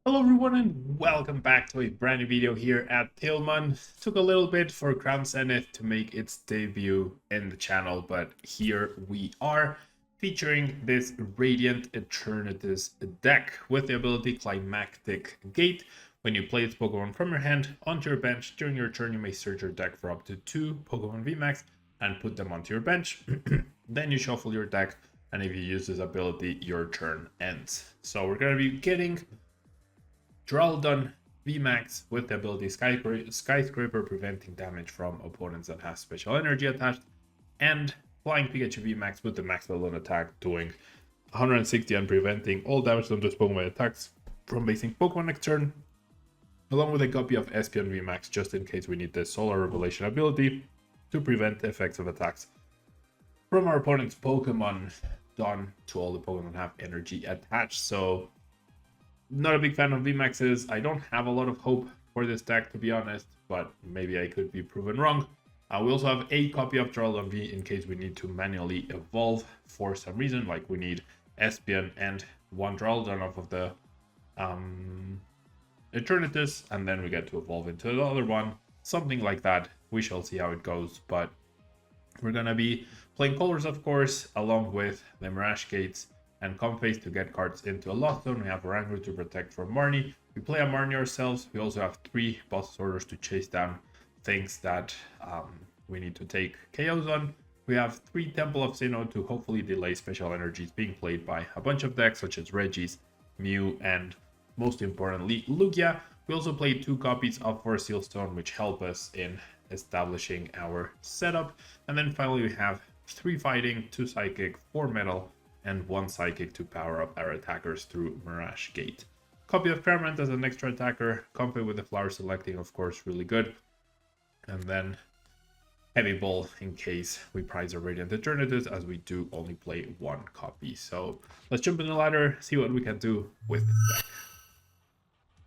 Hello everyone and welcome back to a brand new video here at Tablemon. Took a little bit for Crown Zenith to make its debut in the channel, but here we are featuring this Radiant Eternatus deck with the ability Climactic Gate. When you play its Pokemon from your hand onto your bench during your turn, you may search your deck for up to 2 Pokemon VMAX and put them onto your bench. Then you shuffle your deck, and if you use this ability, your turn ends. So we're going to be getting Duraludon VMAX with the ability Skyscraper, preventing damage from opponents that have special energy attached, and Flying Pikachu VMAX with the max level attack doing 160 and preventing all damage done to Pokemon attacks from basic Pokemon next turn, along with a copy of Espeon VMAX just in case we need the Solar Revelation ability to prevent the effects of attacks from our opponent's Pokemon done to all the Pokemon that have energy attached. So not a big fan of VMAXs. I don't have a lot of hope for this deck, to be honest, but maybe I could be proven wrong. We also have a copy of Duraludon V in case we need to manually evolve for some reason, like we need Espeon and one Duraludon off of the Eternatus, and then we get to evolve into the other one. Something like that. We shall see how it goes, but we're going to be playing colors, of course, along with the Mirage Gates and Comface to get cards into a Lost Zone. We have Oranguru to protect from Marnie. We play a Marnie ourselves. We also have 3 boss orders to chase down things that we need to take KOs on. We have 3 Temple of Sinnoh to hopefully delay special energies being played by a bunch of decks such as Regis, Mew, and most importantly Lugia. We also play 2 copies of Forest Seal Stone, which help us in establishing our setup. And then finally we have 3 Fighting, 2 Psychic, 4 Metal, and 1 Psychic to power up our attackers through Mirage Gate. Copy of Cramorant as an extra attacker. Comfy with the Flower Selecting, of course, really good. And then Heavy Ball in case we prize a Radiant Eternatus, as we do only play 1 copy. So let's jump in the ladder, see what we can do with this deck.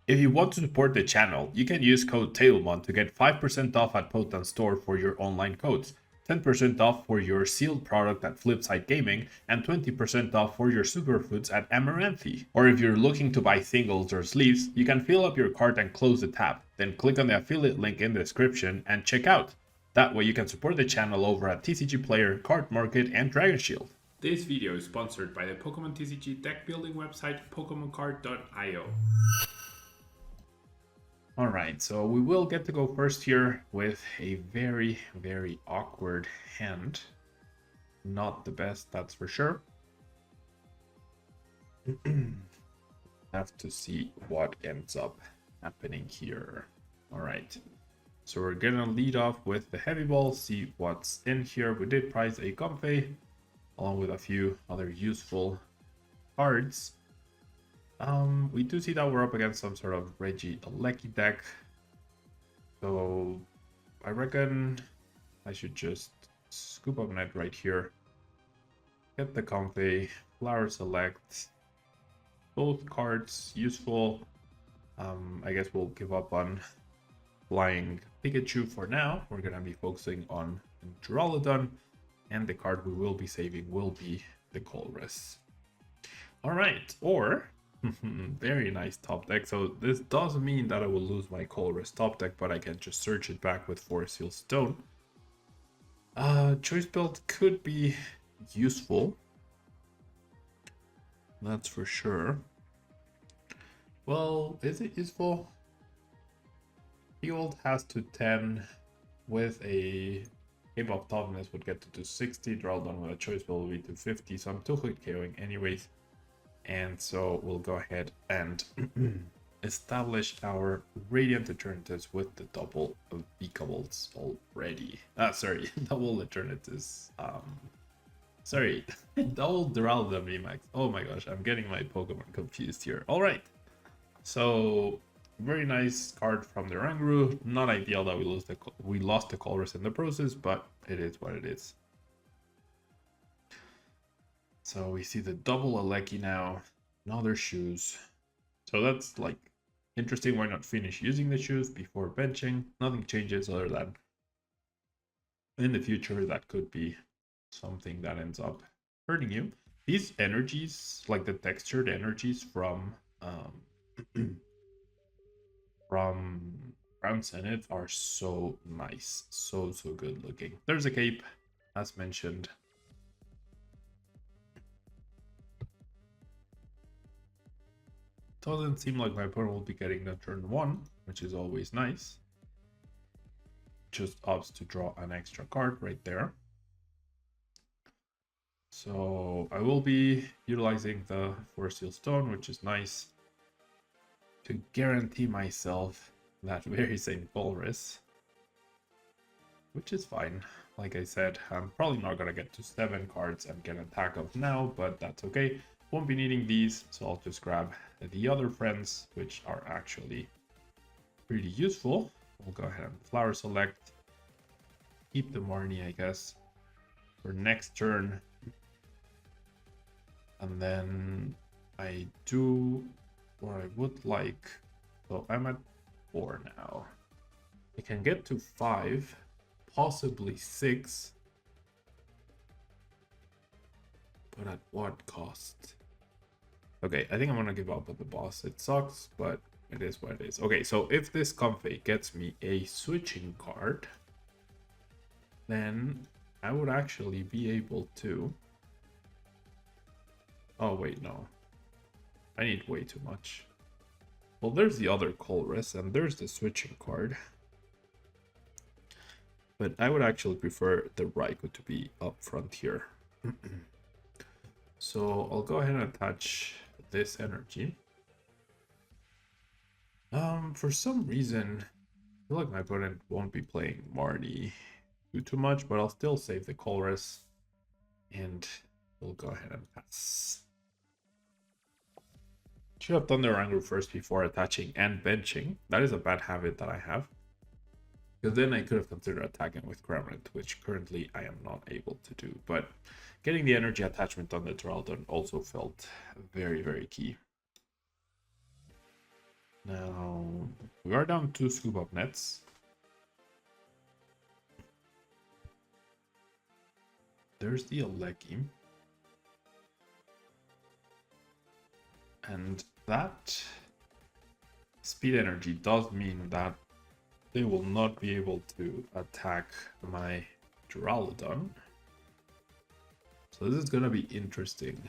If you want to support the channel, you can use code Tablemon to get 5% off at Potent Store for your online codes, 10% off for your sealed product at Flipside Gaming, and 20% off for your superfoods at Amaranthi. Or if you're looking to buy singles or sleeves, you can fill up your cart and close the tab, then click on the affiliate link in the description and check out. That way you can support the channel over at TCG Player, Card Market, and Dragon Shield. This video is sponsored by the Pokemon TCG deck building website PokemonCard.io. Alright, so we will get to go first here with a very, very awkward hand. Not the best, that's for sure. Have to see what ends up happening here. Alright, so we're gonna lead off with the Heavy Ball, see what's in here. We did prize a Comfey, along with a few other useful cards. We do see that we're up against some sort of Regieleki deck. So I reckon I should just scoop up net right here. Get the Comfey, Flower Select. Both cards useful. I guess we'll give up on Flying Pikachu for now. We're gonna be focusing on Duraludon, and the card we will be saving will be the Colress. Alright, or very nice top deck. So this does mean that I will lose my Colress top deck, but I can just search it back with Forest Seal Stone. Choice Belt could be useful. That's for sure. Well, is it useful? Field has to 10 with a Cape of Toughness would get to 260. Duraludon with a Choice Belt will be 250, so I'm 2-hit KOing anyways. And so we'll go ahead and establish our Radiant Eternatus with the double Beakables already. Double Eternatus. Double Duraludon VMAX. Oh my gosh, I'm getting my Pokemon confused here. Alright, so very nice card from the Oranguru. Not ideal that we lost the Colress in the process, but it is what it is. So we see the double Aleki now, another shoes. So that's like interesting. Why not finish using the shoes before benching? Nothing changes other than in the future that could be something that ends up hurting you. These energies, like the textured energies from from Crown Senate are so nice. So good looking. There's a cape, as mentioned. Doesn't seem like my opponent will be getting the turn 1, which is always nice. Just opts to draw an extra card right there. So I will be utilizing the Forest Seal Stone, which is nice, to guarantee myself that very same Colress, which is fine. Like I said, I'm probably not going to get to 7 cards and get an attack of now, but that's okay. Won't be needing these, so I'll just grab the other friends, which are actually pretty useful. We'll go ahead and flower select. Keep the Marnie, I guess, for next turn. And then I do what I would like. So I'm at 4 now. I can get to 5, possibly 6. But at what cost? Okay, I think I'm gonna give up at the boss. It sucks, but it is what it is. Okay, so if this Comfey gets me a switching card, then I would actually be able to... Oh, wait, no. I need way too much. Well, there's the other Colress, and there's the switching card. But I would actually prefer the Raikou to be up front here. So I'll go ahead and attach this energy. For some reason, I feel like my opponent won't be playing Marnie too much, but I'll still save the Colress, and we'll go ahead and pass. Should have done the Oranguru first before attaching and benching. That is a bad habit that I have. Because then I could have considered attacking with Gremlin, which currently I am not able to do. But getting the energy attachment on the Duraludon also felt very, very key. Now, we are down 2 scoop up nets. There's the Regieleki. And that speed energy does mean that they will not be able to attack my Duraludon. So this is going to be interesting.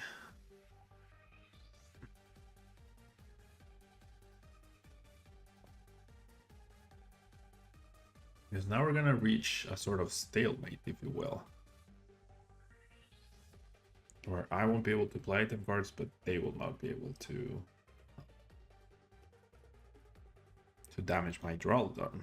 Because now we're going to reach a sort of stalemate, if you will. Where I won't be able to play item cards, but they will not be able to damage my Duraludon.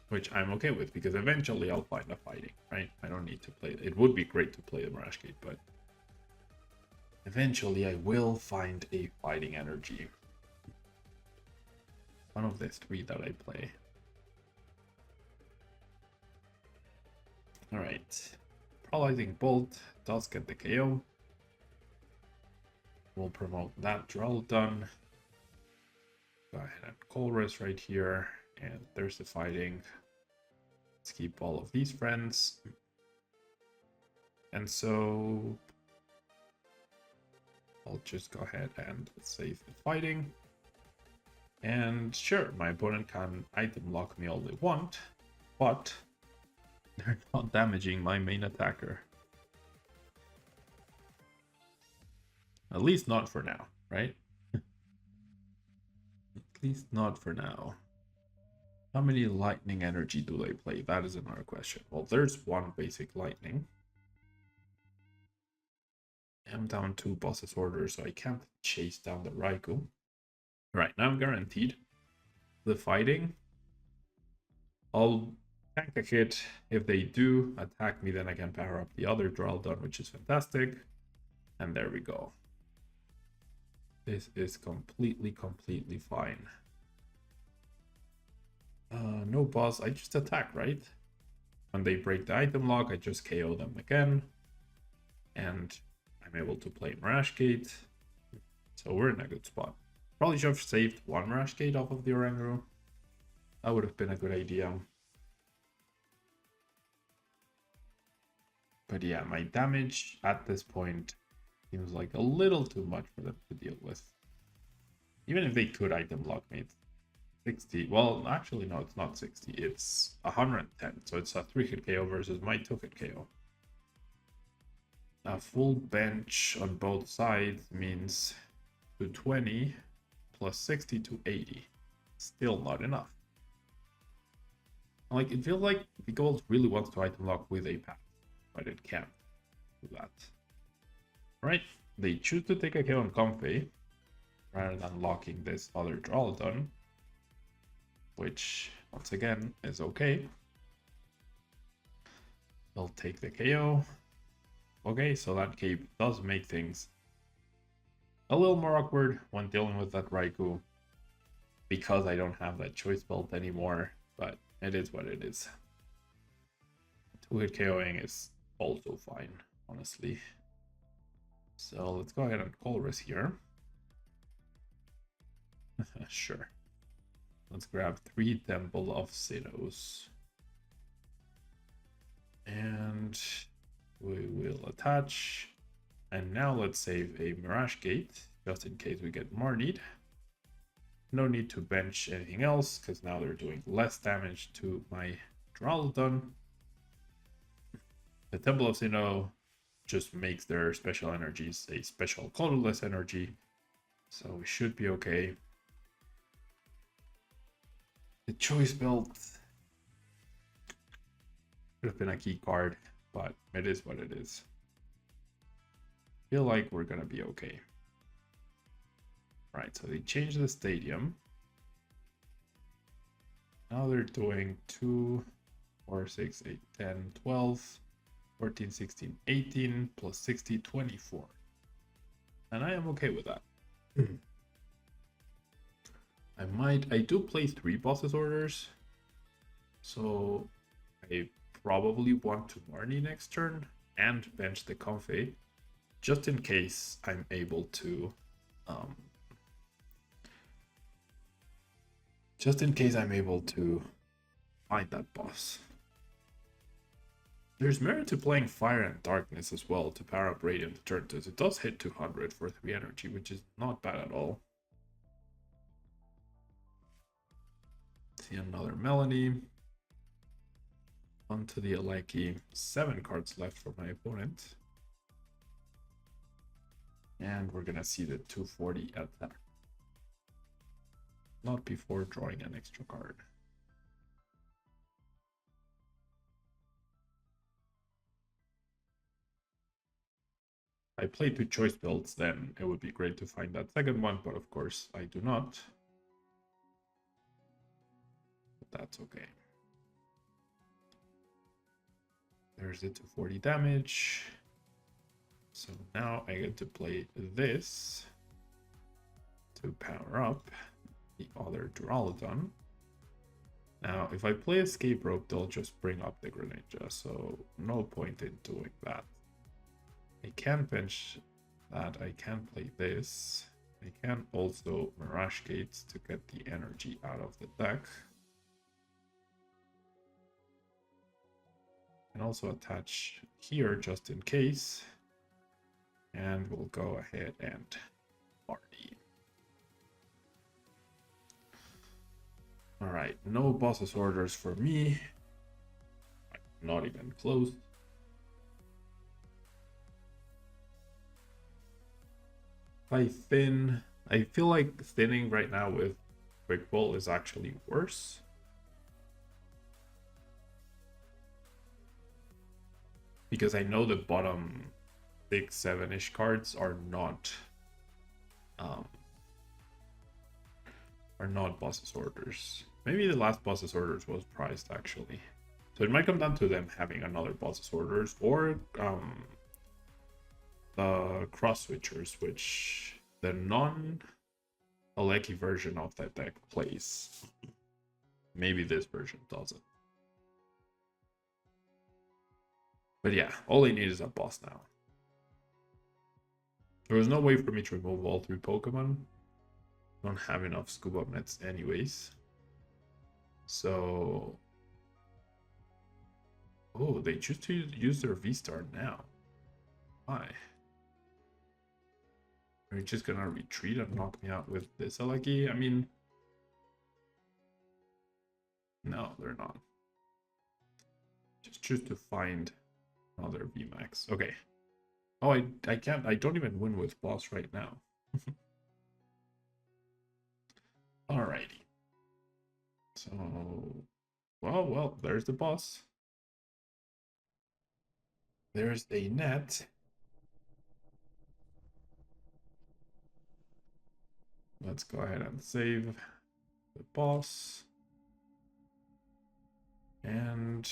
Which I'm okay with, because eventually I'll find a fighting, right? I don't need to play it. It would be great to play the Mirage Gate, but eventually I will find a fighting energy. One of the 3 that I play. Alright. Paralyzing Bolt does get the KO. We'll promote that Duraludon. Go ahead and Colress right here. And there's the fighting. Let's keep all of these friends. And so I'll just go ahead and save the fighting. And sure, my opponent can item lock me all they want, but they're not damaging my main attacker. At least not for now, right? At least not for now. How many lightning energy do they play? That is another question. Well, there's one basic lightning. I'm down 2 boss's orders, so I can't chase down the Raikou. Right, now I'm guaranteed the fighting. I'll tank a hit. If they do attack me, then I can power up the other Duraludon, which is fantastic. And there we go. This is completely fine. No boss, I just attack, right? When they break the item lock, I just KO them again. And I'm able to play Mirage Gate. So we're in a good spot. Probably should have saved 1 Mirage Gate off of the Oranguru. That would have been a good idea. But yeah, my damage at this point Seems like a little too much for them to deal with. Even if they could item lock me, 60. Well, actually, no, it's not 60. It's 110. So it's a 3-hit KO versus my 2-hit KO. A full bench on both sides means 220 plus 60 to 80. Still not enough. Like, it feels like the gold really wants to item lock with a path, but it can't do that. Right? They choose to take a KO on Comfy rather than locking this other duraludon, which once again is okay. They'll take the KO. Okay, so that cape does make things a little more awkward when dealing with that Raikou, because I don't have that choice belt anymore, but it is what it is. 2-hit KOing is also fine, honestly. So let's go ahead and Colress here. Sure. Let's grab 3 Temple of Sinnohs. And we will attach. And now let's save a Mirage Gate, just in case we get more need. No need to bench anything else, because now they're doing less damage to my Duraludon. The Temple of Sinnoh just makes their special energies a special colorless energy, so we should be okay. The choice belt could have been a key card, but it is what it is. Feel like we're gonna be okay. Right, so they changed the stadium. Now they're doing 2, 4, 6, 8, 10, 12, 14, 16, 18, plus 60, 24. And I am okay with that. I do play 3 bosses orders. So I probably want to Marnie next turn and bench the Comfey, just in case I'm able to find that boss. There's merit to playing Fire and Darkness as well to power up Radiant Eternatус. It does hit 200 for 3 energy, which is not bad at all. See another Melanie. Onto the Regieleki. 7 cards left for my opponent. And we're gonna see the 240 attack. Not before drawing an extra card. I play 2 choice builds, then it would be great to find that second one, but of course I do not. But that's okay. There's the 240 damage. So now I get to play this to power up the other Duraludon. Now, if I play Escape Rope, they'll just bring up the Greninja, so no point in doing that. I can bench that, I can play this. I can also Mirage Gates to get the energy out of the deck. And also attach here just in case. And we'll go ahead and party. Alright, no bosses orders for me. Not even close. I thin. I feel like thinning right now with Quick Ball is actually worse. Because I know the bottom 6, 7-ish cards are not bosses orders. Maybe the last bosses orders was priced actually. So it might come down to them having another bosses orders or the cross switchers, which the non-Regieleki version of that deck plays. Maybe this version doesn't. But yeah, all I need is a boss now. There was no way for me to remove all 3 Pokemon. Don't have enough scuba meds anyways. So... oh, they choose to use their V-Star now. Why? They're just gonna retreat and knock me out with this Regieleki. I mean, no, they're not. Just choose to find another VMAX. Okay. Oh, I can't. I don't even win with boss right now. Alrighty. So, well, there's the boss. There's a net. Let's go ahead and save the boss. And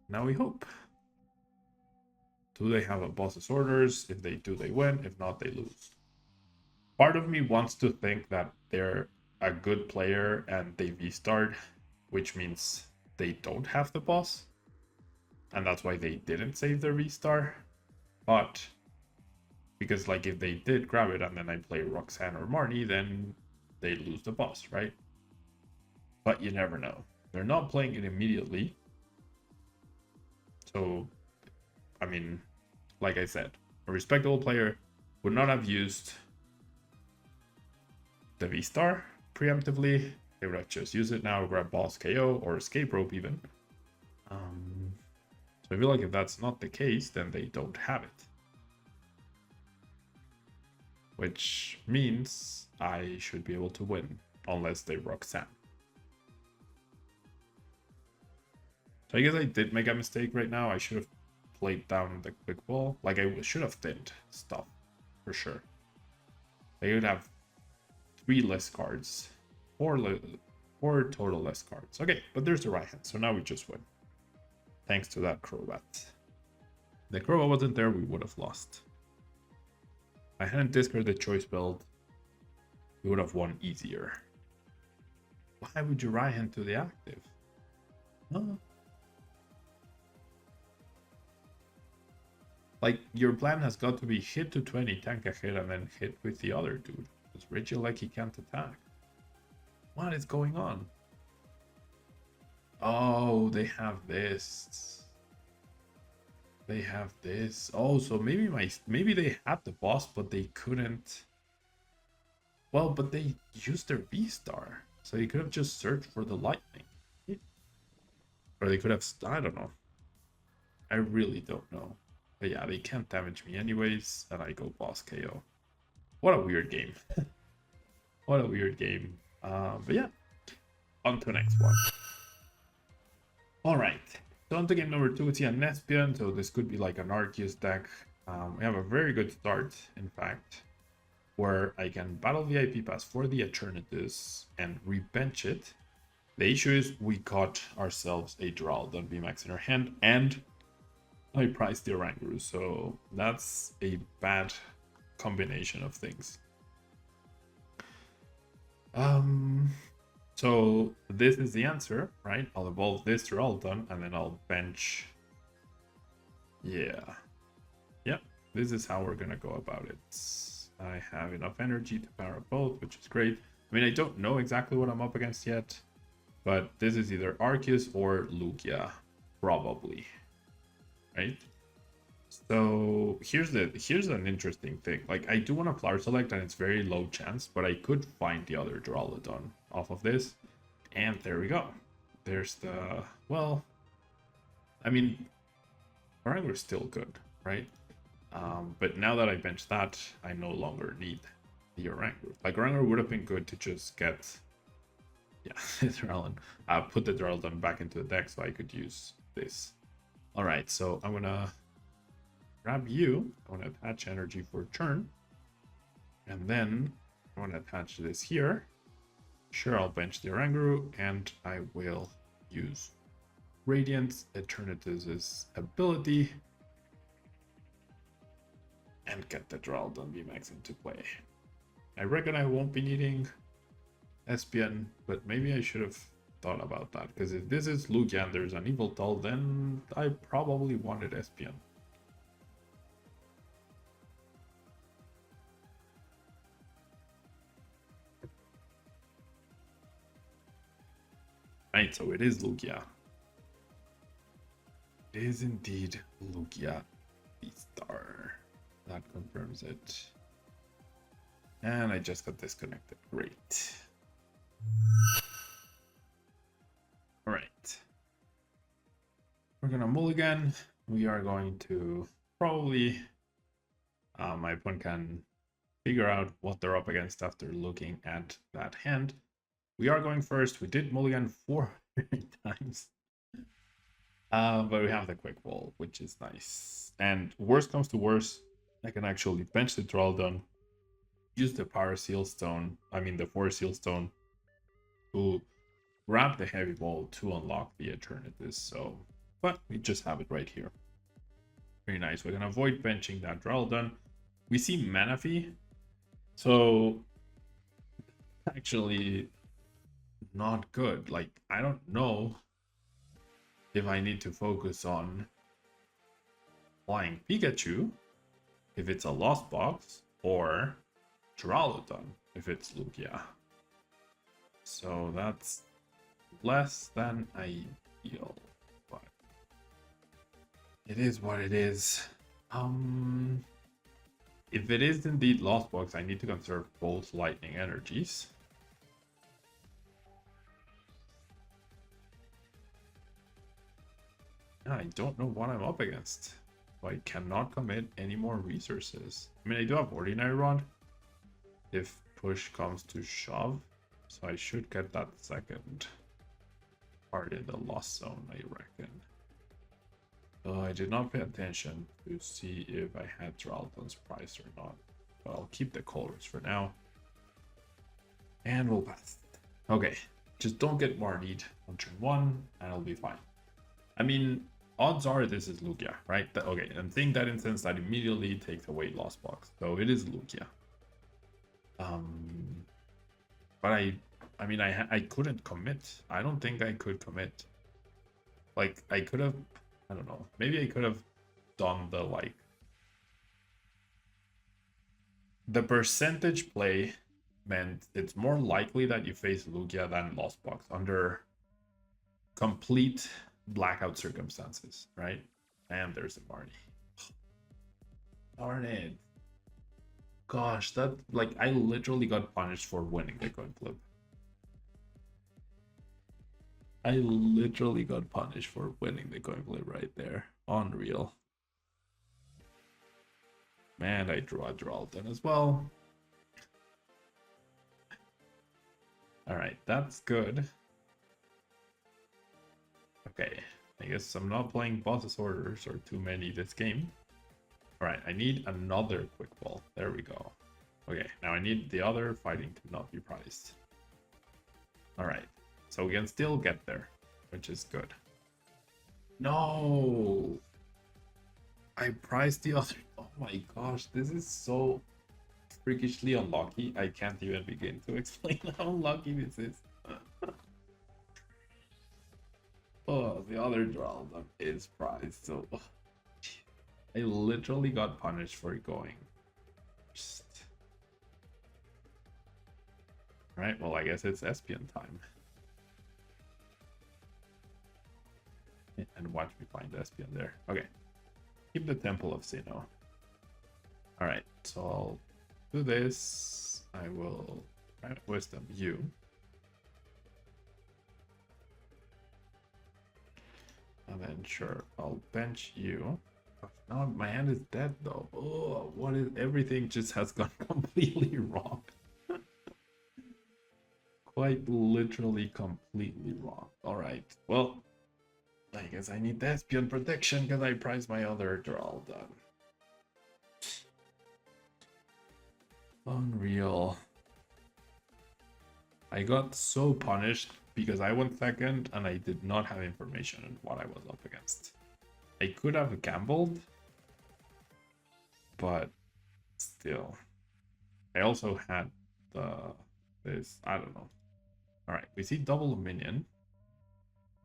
now we hope. Do they have a boss's orders? If they do, they win. If not, they lose. Part of me wants to think that they're a good player and they V-starred, which means they don't have the boss. And that's why they didn't save their V-star. But because like if they did grab it and then I play Roxanne or Marnie, then they lose the boss, right? But you never know. They're not playing it immediately. So, I mean, like I said, a respectable player would not have used the V-star preemptively. They would have just used it now, grab boss KO or escape rope even. So I feel like if that's not the case, then they don't have it. Which means I should be able to win, unless they Roxanne. So I guess I did make a mistake right now. I should have played down the quick ball. Like I should have thinned stuff, for sure. They would have 3 less cards. 4 total less cards. Okay, but there's the right hand, so now we just win. Thanks to that Crobat. If the Crobat wasn't there, we would have lost. If I hadn't discarded the choice build, we would have won easier. Why would you right hand to the active? Huh? Like, your plan has got to be hit to 20, tank a hit, and then hit with the other dude. Because Regieleki can't attack. What is going on? Oh, they have this. They have this. Oh, so maybe they had the boss, but they couldn't. Well, but they used their V-star. So they could have just searched for the lightning. Or they could have, I don't know. I really don't know. But yeah, they can't damage me anyways, and I go boss KO. What a weird game. What a weird game. But yeah, on to the next one. Alright, so on to game number 2, we see a Nespion, so this could be like an Arceus deck. We have a very good start, in fact, where I can battle VIP pass for the Eternatus and rebench it. The issue is we got ourselves a Duraludon VMAX in our hand, and I priced the Oranguru, so that's a bad combination of things. So this is the answer, right? I'll evolve this Duraludon, and then I'll bench. Yeah. Yep, this is how we're gonna go about it. I have enough energy to power both, which is great. I mean, I don't know exactly what I'm up against yet, but this is either Arceus or Lugia, probably. Right? So here's an interesting thing. Like, I do want to flower select and it's very low chance, but I could find the other Duraludon off of this. And there we go. There's the, well, I mean, Oranguru is still good, right? But now that I bench that, I no longer need the Oranguru. Like, Oranguru would have been good to just get, yeah, Duraludon. Put the Duraludon back into the deck so I could use this. All right, so I'm gonna grab you. I want to attach energy for turn, and then I want to attach this here. Sure, I'll bench the Oranguru, and I will use Radiant Eternatus' ability and get the Duraludon VMAX into play. I reckon I won't be needing Espion, but maybe I should have thought about that, because if this is Lugia and there's an Yveltal, then I probably wanted Espion. Right, so it is Lugia. It is indeed Lugia, the star. That confirms it. And I just got disconnected. Great. All right. We're gonna mulligan. We are going to probably... my opponent can figure out what they're up against after looking at that hand. We are going first. We did mulligan 4 times. But we have the quick ball, which is nice. And worst comes to worst, I can actually bench the duraludon, use the power seal stone, the force seal stone, to grab the heavy ball to unlock the Eternatus. So, but we just have it right here. Very nice. We're gonna avoid benching that duraludon. We see Manaphy, so actually not good. Like, I don't know if I need to focus on flying Pikachu if it's a lost box, or Duraludon if it's Lugia. So that's less than ideal, but it is what it is. If it is indeed lost box, I need to conserve both lightning energies. I don't know what I'm up against. I cannot commit any more resources. I do have Ordinary Rod if push comes to shove, so I should get that second part in the lost zone, I reckon. Oh, I did not pay attention to see if I had Duraludon's price or not, but I'll keep the colors for now. And we'll pass it. Okay, just don't get Warnied on turn 1 and I'll be fine. Odds are this is Lugia, right? Okay, and think that instance that immediately takes away Lost Box. So it is Lugia. But I couldn't commit. I don't think I could commit. Like, I could have, I don't know. Maybe I could have done the percentage play meant it's more likely that you face Lugia than Lost Box under complete blackout circumstances, right? And there's a Barney. Darn it. Gosh, that, I literally got punished for winning the coin flip. I literally got punished for winning the coin flip right there. Unreal. Man, I drew a Duraludon as well. Alright, that's good. Okay, I guess I'm not playing boss's orders or too many this game. Alright, I need another quick ball. There we go. Okay, now I need the other fighting to not be prized. Alright, so we can still get there, which is good. No! I prized the other. Oh my gosh, this is so freakishly unlucky. I can't even begin to explain how unlucky this is. Oh, the other Duraludon is prized, so I literally got punished for going first. Alright, well, I guess it's Espion time. And watch me find Espion there. Okay. Keep the Temple of Sinnoh. Alright, so I'll do this. I will Wisdom you. And then sure, I'll bench you. Now my hand is dead though. Oh, what is, everything just has gone completely wrong. Quite literally completely wrong. Alright, well, I guess I need the Espion protection because I prize my other Duraludon. Unreal. I got so punished because I went second and I did not have information on what I was up against. I could have gambled, but still. I also had this, I don't know. Alright, we see double minion.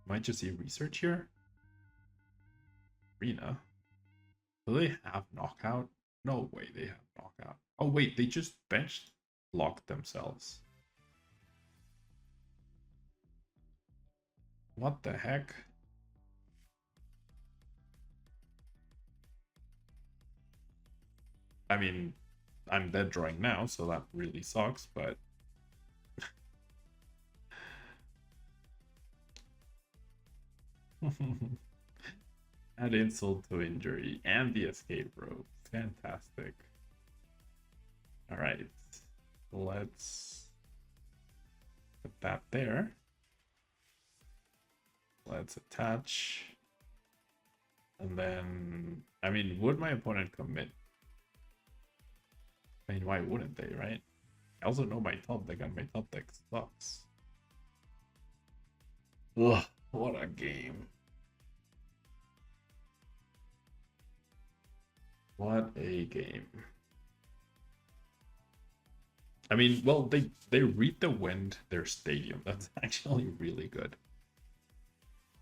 Might just see research here. Arena. Do they have knockout? No way they have knockout. Oh wait, they just bench locked themselves. What the heck? I'm dead drawing now, so that really sucks, but add insult to injury and the escape rope. Fantastic. All right, let's put that there. Let's attach. And then, I mean, would my opponent commit? I mean, why wouldn't they, right? I also know my top deck, and my top deck sucks. Ugh, what a game. What a game. I mean, well, they read the wind their stadium. That's actually really good.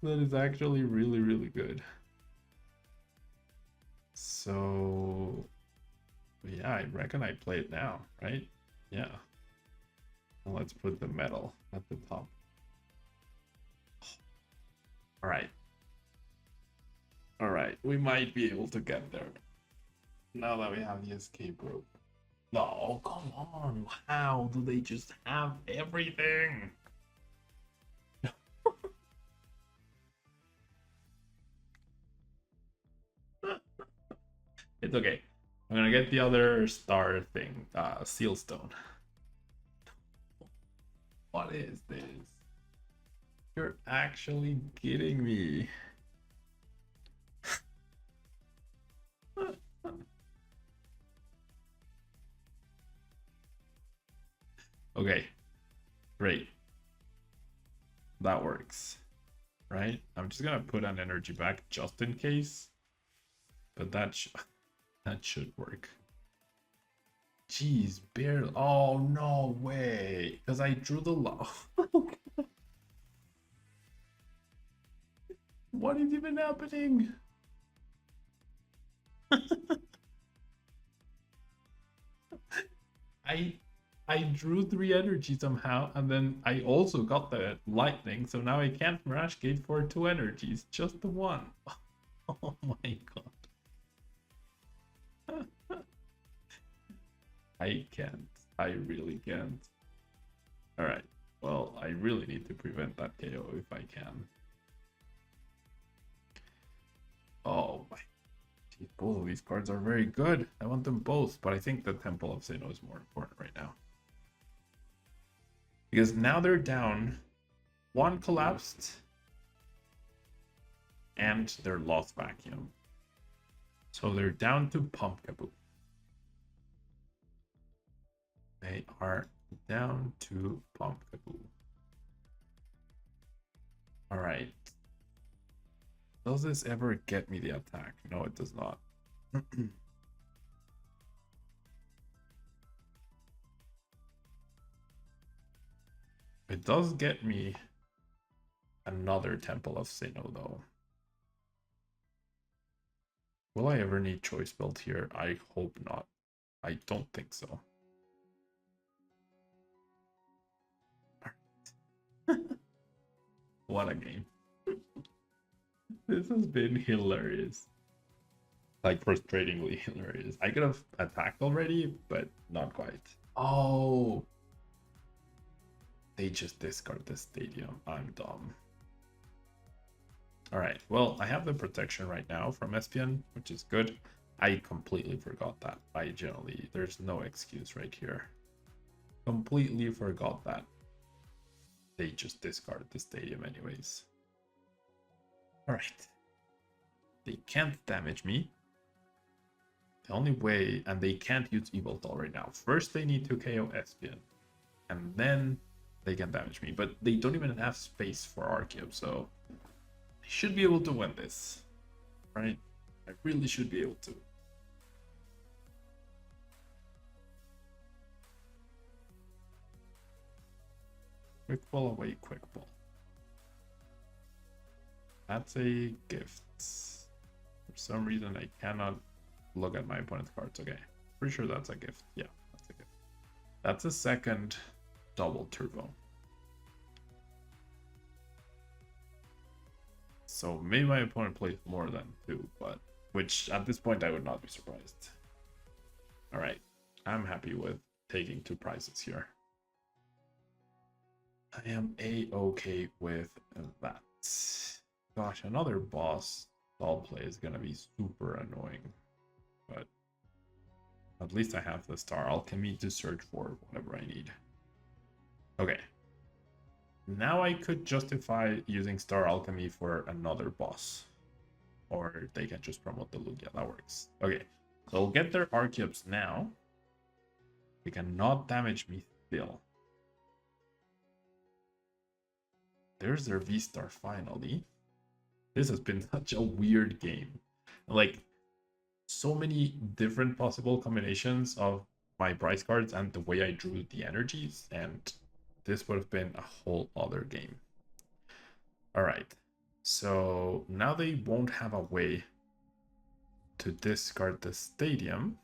That is actually really, really good. So, yeah, I reckon I play it now, right? Yeah. Well, let's put the metal at the top. All right. All right, we might be able to get there. Now that we have the escape rope. No, come on. How do they just have everything? It's okay. I'm gonna get the other star thing, seal stone. What is this? You're actually kidding me. Okay, great. That works, right? I'm just gonna put an energy back just in case, but that should work. Jeez, barely. Oh no way! Because I drew the low. What is even happening? I drew 3 energy somehow, and then I also got the lightning, so now I can't Mirage Gate for 2 energies, just the 1. Oh my god. I can't. I really can't. Alright, well, I really need to prevent that KO if I can. Oh my. Geez, both of these cards are very good. I want them both, but I think the Temple of Sinnoh is more important right now. Because now they're down. 1 collapsed. And they're lost vacuum. So they're down to Pumpkaboo. They are down to Pumpkaboo. Alright. Does this ever get me the attack? No, it does not. It does get me another Temple of Sinnoh, though. Will I ever need Choice Belt here? I hope not. I don't think so. What a game. This has been hilarious. Like, frustratingly hilarious. I could have attacked already, but not quite. Oh! They just discard the stadium. I'm dumb. Alright, well, I have the protection right now from Espion, which is good. I completely forgot that. I generally, there's no excuse right here. Completely forgot that. They just discard the stadium anyways. Alright. They can't damage me. The only way, and they can't use Evoltol right now. First they need to KO Espion, and then they can damage me. But they don't even have space for Archetype, so I should be able to win this. Right? I really should be able to. Quick ball away, quick ball. That's a gift. For some reason I cannot look at my opponent's cards. Okay. Pretty sure that's a gift. Yeah, that's a gift. That's a second double turbo. So maybe my opponent plays more than 2, but which at this point I would not be surprised. Alright. I'm happy with taking 2 prizes here. I am a-okay with that. Gosh, another boss stall play is gonna be super annoying. But at least I have the Star Alchemy to search for whatever I need. Okay. Now I could justify using Star Alchemy for another boss. Or they can just promote the Lugia, that works. Okay, so we'll get their Archetypes now. They cannot damage me still. There's their V-Star finally. This has been such a weird game. Like, so many different possible combinations of my prize cards and the way I drew the energies, and this would have been a whole other game. Alright, so now they won't have a way to discard the stadium.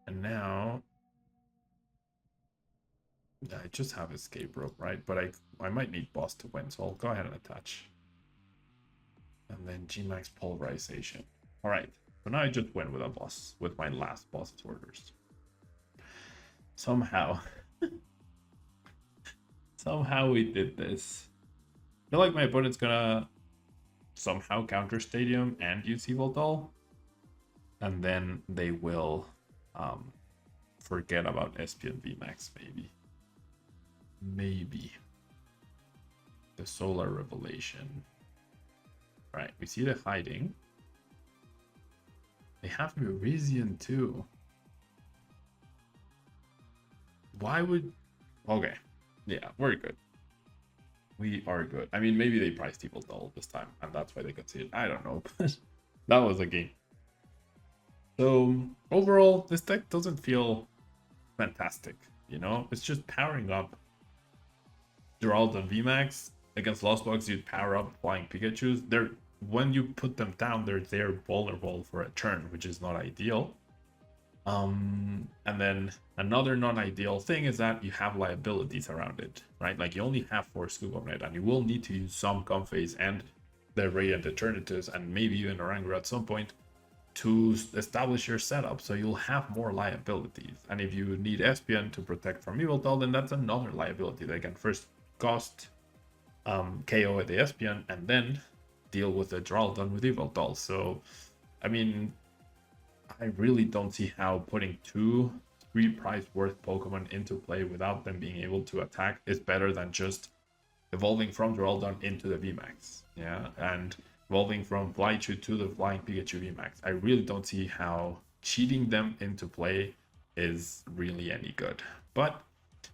And now I just have escape rope, right? But I might need boss to win, so I'll go ahead and attach. And then Gmax pulverization. Alright, so now I just win with a boss, with my last boss's orders. Somehow. Somehow we did this. I feel like my opponent's gonna somehow counter Stadium and use Evoltol. And then they will forget about SP and VMAX, maybe. Maybe. The Solar Revelation. Right, we see the hiding. They have Merizian too. Why would... Okay. Yeah, we're good. We are good. I mean, maybe they priced Evoltol this time, and that's why they could see it. I don't know. That was a game. So, overall, this deck doesn't feel fantastic, you know? It's just powering up Duraludon VMAX. Against Lost Box, you'd power up Flying Pikachus. When you put them down, they're vulnerable for a turn, which is not ideal. And then another non-ideal thing is that you have liabilities around it, right? Like, you only have 4 Scoop of Net, and you will need to use some Comphase and the Radiant Eternatus, and maybe even Oranguru at some point, to establish your setup, so you'll have more liabilities. And if you need Espion to protect from Evoltol, then that's another liability. They can first cost KO at the Espion, and then deal with the Duraludon with Evoltol. So, I mean, I really don't see how putting 2 3 prize worth Pokemon into play without them being able to attack is better than just evolving from Duraludon into the VMAX. Yeah, and evolving from Flychu to the Flying Pikachu VMAX. I really don't see how cheating them into play is really any good. But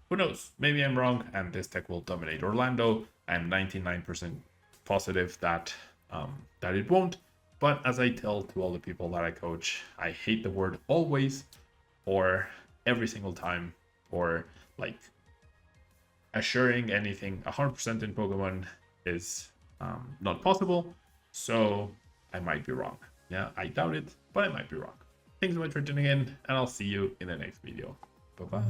who knows? Maybe I'm wrong and this deck will dominate Orlando. I'm 99% positive that that it won't. But as I tell to all the people that I coach, I hate the word always or every single time, or like assuring anything 100% in Pokemon is not possible. So I might be wrong. Yeah, I doubt it, but I might be wrong. Thanks so much for tuning in, and I'll see you in the next video. Bye-bye.